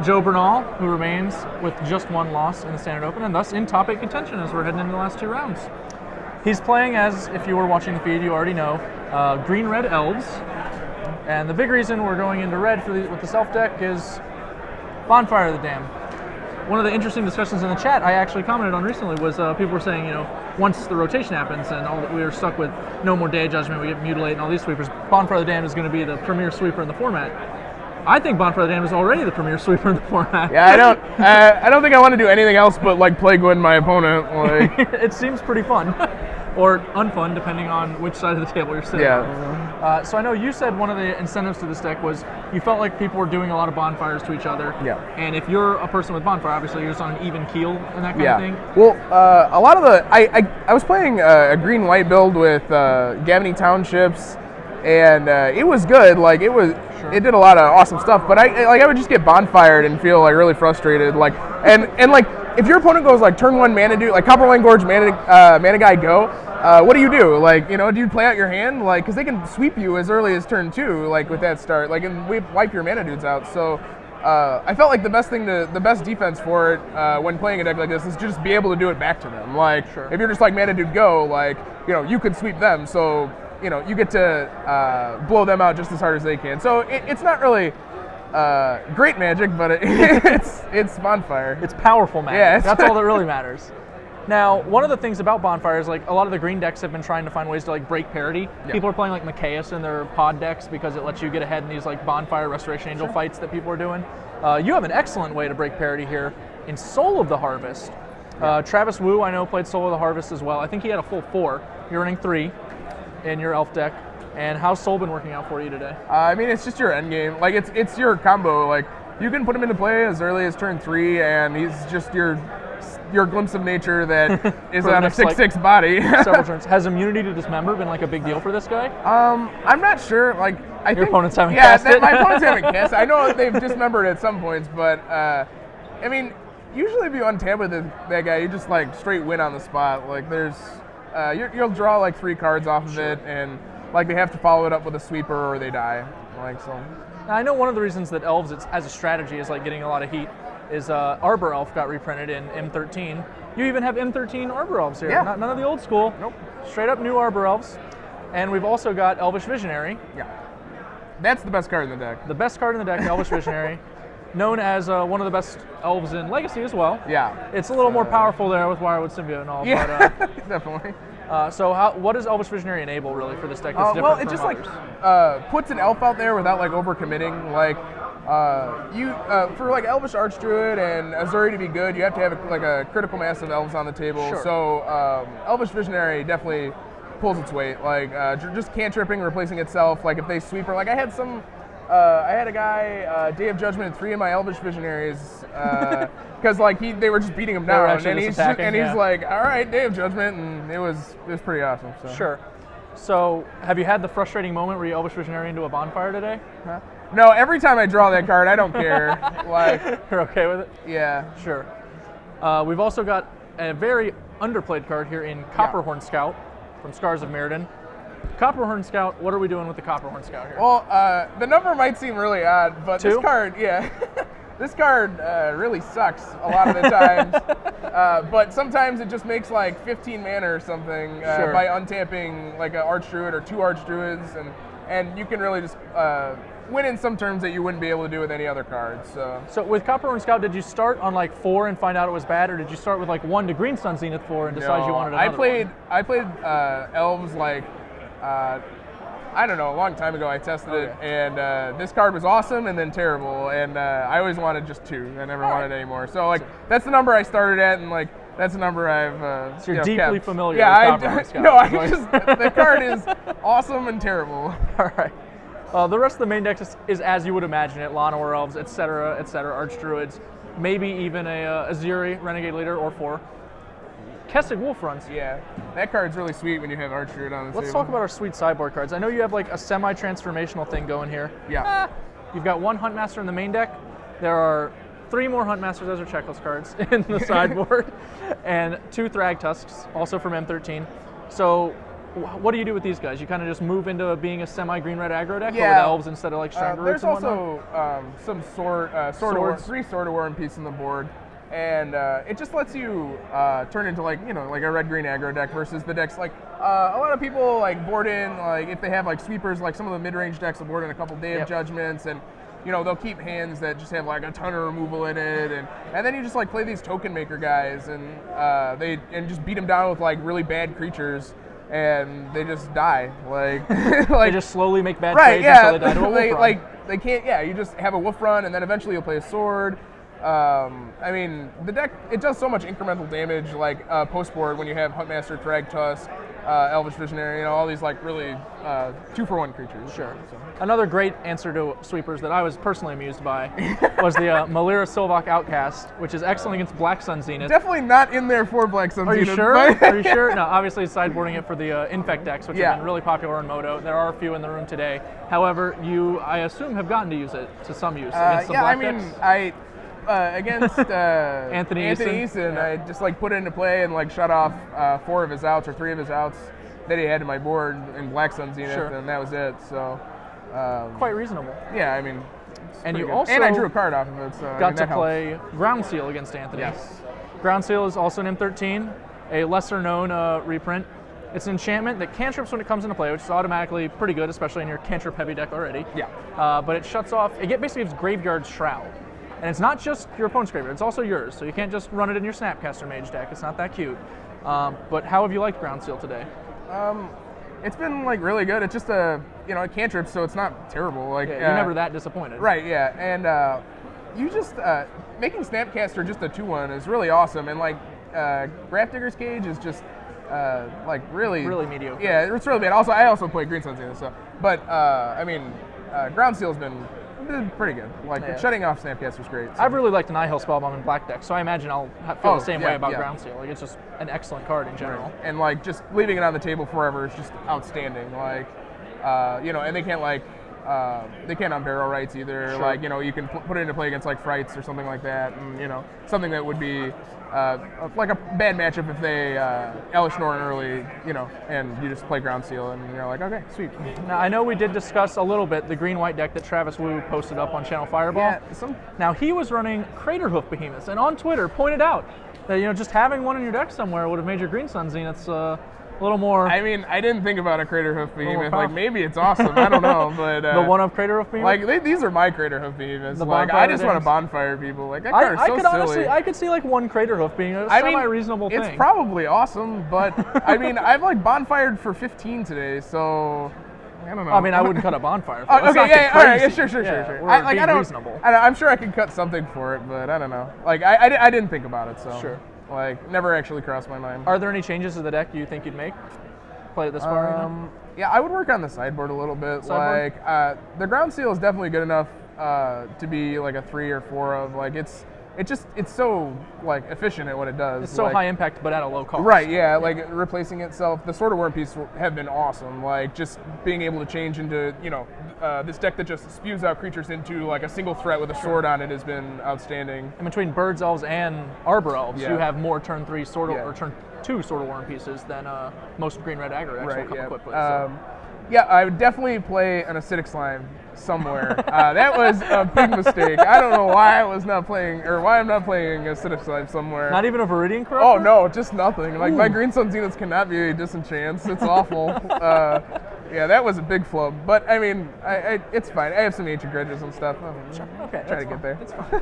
Joe Bernal, who remains with just one loss in the Standard Open, and thus in top 8 contention as we're heading into the last 2 rounds. He's playing as, if you were watching the feed, you already know, green-red elves. And the big reason we're going into red with the elf deck is Bonfire of the Dam. One of the interesting discussions in the chat I actually commented on recently was people were saying, once the rotation happens and we were stuck with no more Day of Judgment, we get Mutilate and all these sweepers, Bonfire of the Dam is going to be the premier sweeper in the format. I think Bonfire of the Dam is already the premier sweeper in the format. Yeah, I don't think I want to do anything else but Plague-Win my opponent. It seems pretty fun. Or unfun, depending on which side of the table you're sitting on. So I know you said one of the incentives to this deck was you felt like people were doing a lot of bonfires to each other. Yeah. And if you're a person with bonfire, obviously you're just on an even keel and that kind of thing. Well, a lot of I was playing a green-white build with Gavany Townships, and it was good. It did a lot of awesome stuff. But I would just get bonfired and feel really frustrated. If your opponent goes turn 1 mana dude, Copperline Gorge mana guy go, what do? Do you play out your hand? Because they can sweep you as early as turn 2, with that start, and wipe your mana dudes out. So I felt like the best defense for it when playing a deck like this is just be able to do it back to them. If you're just mana dude go, you could sweep them. So you get to blow them out just as hard as they can. So it's not really great magic, but it's bonfire. It's powerful magic. Yeah, that's all that really matters. Now, one of the things about bonfire is a lot of the green decks have been trying to find ways to break parity. Yeah. People are playing Mikaeus in their pod decks because it lets you get ahead in these bonfire Restoration Angel fights that people are doing. You have an excellent way to break parity here in Soul of the Harvest. Travis Wu, I know, played Soul of the Harvest as well. I think he had a full 4. You're running 3 in your elf deck. And how's Soul been working out for you today? It's just your end game. It's your combo. You can put him into play as early as turn 3, and he's just your glimpse of nature that is on a 6/6 body. Several turns. Has immunity to dismember been a big deal for this guy? I'm not sure. Your opponents haven't cast it. My opponents haven't cast it. I know they've dismembered at some points, but usually if you untap with that guy, you just straight win on the spot. You'll draw 3 cards off of it, and they have to follow it up with a sweeper or they die. So. Now, I know one of the reasons that Elves, as a strategy, is getting a lot of heat is Arbor Elf got reprinted in M13. You even have M13 Arbor Elves here. Yeah. None of the old school. Nope. Straight up new Arbor Elves. And we've also got Elvish Visionary. Yeah. That's the best card in the deck. The best card in the deck, Elvish Visionary. Known as one of the best elves in Legacy as well. Yeah. It's a little more powerful there with Wirewood Symbiote and all. Yeah, but, definitely. What does Elvish Visionary enable really for this deck? It just puts an elf out there without overcommitting. For Elvish Archdruid and Azuri to be good, you have to have a critical mass of elves on the table. Sure. So Elvish Visionary definitely pulls its weight. Just cantripping, replacing itself. If they sweep her, I had a guy Day of Judgment in 3 of my Elvish Visionaries because they were just beating him down, and he's all right, Day of Judgment, and it was pretty awesome. So. Sure. So have you had the frustrating moment where you Elvish Visionary into a bonfire today? Huh? No, every time I draw that card, I don't care. You're okay with it? Yeah. Sure. We've also got a very underplayed card here in Copperhorn Scout from Scars of Mirrodin. Copperhorn Scout, what are we doing with the Copperhorn Scout here? Well, the number might seem really odd, but 2? This card, this card really sucks a lot of the times. But sometimes it just makes 15 mana or something by untapping an Archdruid or 2 Archdruids, and you can really just win in some terms that you wouldn't be able to do with any other cards. So with Copperhorn Scout, did you start on 4 and find out it was bad, or did you start with 1 to Greensun Zenith 4 and decide you wanted another I played elves I don't know, a long time ago I tested it, and this card was awesome and then terrible, and I always wanted just 2. I never wanted any more. So that's the number I started at, and that's the number I've so you're deeply kept. familiar with Copperhorn Scout. No, the card is awesome and terrible. All right. The rest of the main deck is as you would imagine it, Llanowar Elves, etc., Archdruids, maybe even a Azuri, Renegade Leader, or 4. Kessig Wolf runs. Yeah, that card's really sweet when you have Archdruid on the table. Let's talk about our sweet sideboard cards. I know you have a semi-transformational thing going here. Yeah. You've got 1 Huntmaster in the main deck. There are 3 more Huntmasters as our checklist cards in the sideboard, and 2 Thrag Tusks, also from M13. So what do you do with these guys? You kind of just move into being a semi-green-red aggro deck, Yeah. or with elves instead of like Stronger Roots There's and whatnot? also some three Sword of War and piece on the board, and it just lets you turn into like like a red-green aggro deck versus the decks like a lot of people like board in like if they have like sweepers, like some of the mid-range decks will board in a couple Day of Judgments, and they'll keep hands that just have like a ton of removal in it, and then you just like play these token maker guys, and they just beat them down with like really bad creatures, and they just die. Like, they just slowly make bad trades until they die to a wolf run. Like they can't. Yeah, you just have a wolf run, and then eventually you'll play a sword. I mean, the deck, it does so much incremental damage, like post board when you have Huntmaster, Thragtusk, Elvish Visionary, all these like really 2-for-1 creatures. Sure. So. Another great answer to sweepers that I was personally amused by was the Malira Sylvok Outcast, which is excellent against Black Sun Zenith. Definitely not in there for Black Sun Zenith. Are you sure? Are you sure? No, obviously sideboarding it for the Infect decks, which have been really popular in Moto. There are a few in the room today. However, you, I assume, have gotten to use it to some use against the Black decks. Against Anthony Eason, I just like put it into play and like shut off 4 of his outs or 3 of his outs that he had to my board in Black Sun Zenith, and that was it. So quite reasonable. Yeah, I mean, and you good. also and I drew a card off of it, so got to play Ground Seal against Anthony. Yes. Ground Seal is also an M13, a lesser known reprint. It's an enchantment that cantrips when it comes into play, which is automatically pretty good, especially in your cantrip heavy deck already. Yeah. But it shuts off. It basically gives Graveyard Shroud. And it's not just your opponent's graveyard, it's also yours. So you can't just run it in your Snapcaster Mage deck. It's not that cute. But how have you liked Ground Seal today? It's been like really good. It's just a cantrip, so it's not terrible. Like you're never that disappointed. Right, yeah. And you just making Snapcaster just a 2/1 is really awesome. And like Grafdigger's Cage is just like really mediocre. Yeah, it's really bad. Also, I also play Green Sun Zenith, so I mean, Ground Seal's been pretty good. Like shutting off Snapcaster's great. So. I've really liked an Nihil Spellbomb in black deck, so I imagine I'll feel the same way about Ground Seal. Like it's just an excellent card in general. Right. And like just leaving it on the table forever is just outstanding. Like and they can't on barrel rights either. Sure. Like you can put it into play against like Frights or something like that, and something that would be like a bad matchup if they Elish Norn early, and you just play Ground Seal and you're like, okay, sweet. Now I know we did discuss a little bit the green-white deck that Travis Wu posted up on Channel Fireball. Yeah, now he was running Craterhoof Behemoths, and on Twitter pointed out that just having one in your deck somewhere would have made your Green Sun Zeniths a little more. I mean, I didn't think about a Craterhoof Behemoth. Like maybe it's awesome. I don't know, but the one of Craterhoof Behemoth. Like these are my Craterhoof Behemoths. Like I just want to bonfire people. Like that card is so silly. Honestly, I could see like one Craterhoof being a semi-reasonable thing. It's probably awesome, but I mean, I've like bonfired for 15 today, so. I don't know. I mean, I wouldn't cut a bonfire. For okay, yeah, all right, sure. Reasonable. I'm sure I could cut something for it, but I don't know. Like I didn't think about it, so. Sure. Like never actually crossed my mind. Are there any changes to the deck you think you'd make? Played it this far. Yeah, I would work on the sideboard a little bit. Sideboard? Like the Ground Seal is definitely good enough to be like a 3 or 4 of. Like it's so like efficient at what it does. It's so high impact, but at a low cost. Right. Yeah. Like replacing itself. The Sword of War piece have been awesome. Like just being able to change into this deck that just spews out creatures into like a single threat with a sword on it has been outstanding. And between Birds Elves and Arbor Elves, you have more turn 3 or turn 2 Sword of War pieces than most green-red aggro decks will come equipped with. Yeah, I would definitely play an Acidic Slime somewhere. That was a big mistake. I don't know why I'm not playing Acidic Slime somewhere. Not even a Viridian Corruptor? Oh no, just nothing. Like my Green Sun Zeniths cannot be disenchants. It's awful. Yeah, that was a big flub. But I mean, it's fine. I have some Ancient Grudges and stuff. Okay, try to get there. It's fine.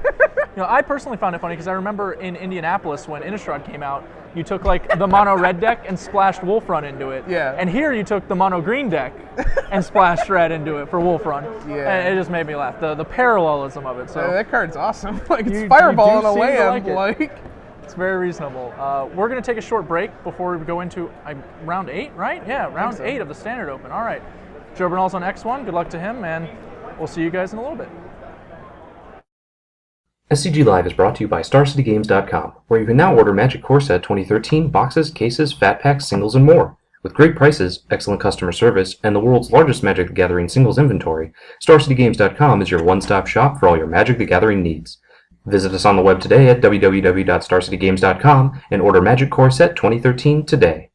I personally found it funny because I remember in Indianapolis when Innistrad came out, you took like the mono red deck and splashed Wolf Run into it. Yeah. And here you took the mono green deck and splashed red into it for Wolf Run. Yeah. And it just made me laugh. The parallelism of it. So that card's awesome. Like it's Fireball on a land. Like it's very reasonable. We're gonna take a short break before we go into round 8, right? Yeah, round 8 of the Standard Open. All right. Joe Bernal's on X1. Good luck to him, and we'll see you guys in a little bit. SCG Live is brought to you by StarCityGames.com, where you can now order Magic Core Set 2013 boxes, cases, fat packs, singles, and more. With great prices, excellent customer service, and the world's largest Magic the Gathering singles inventory, StarCityGames.com is your one-stop shop for all your Magic the Gathering needs. Visit us on the web today at www.starcitygames.com and order Magic Core Set 2013 today.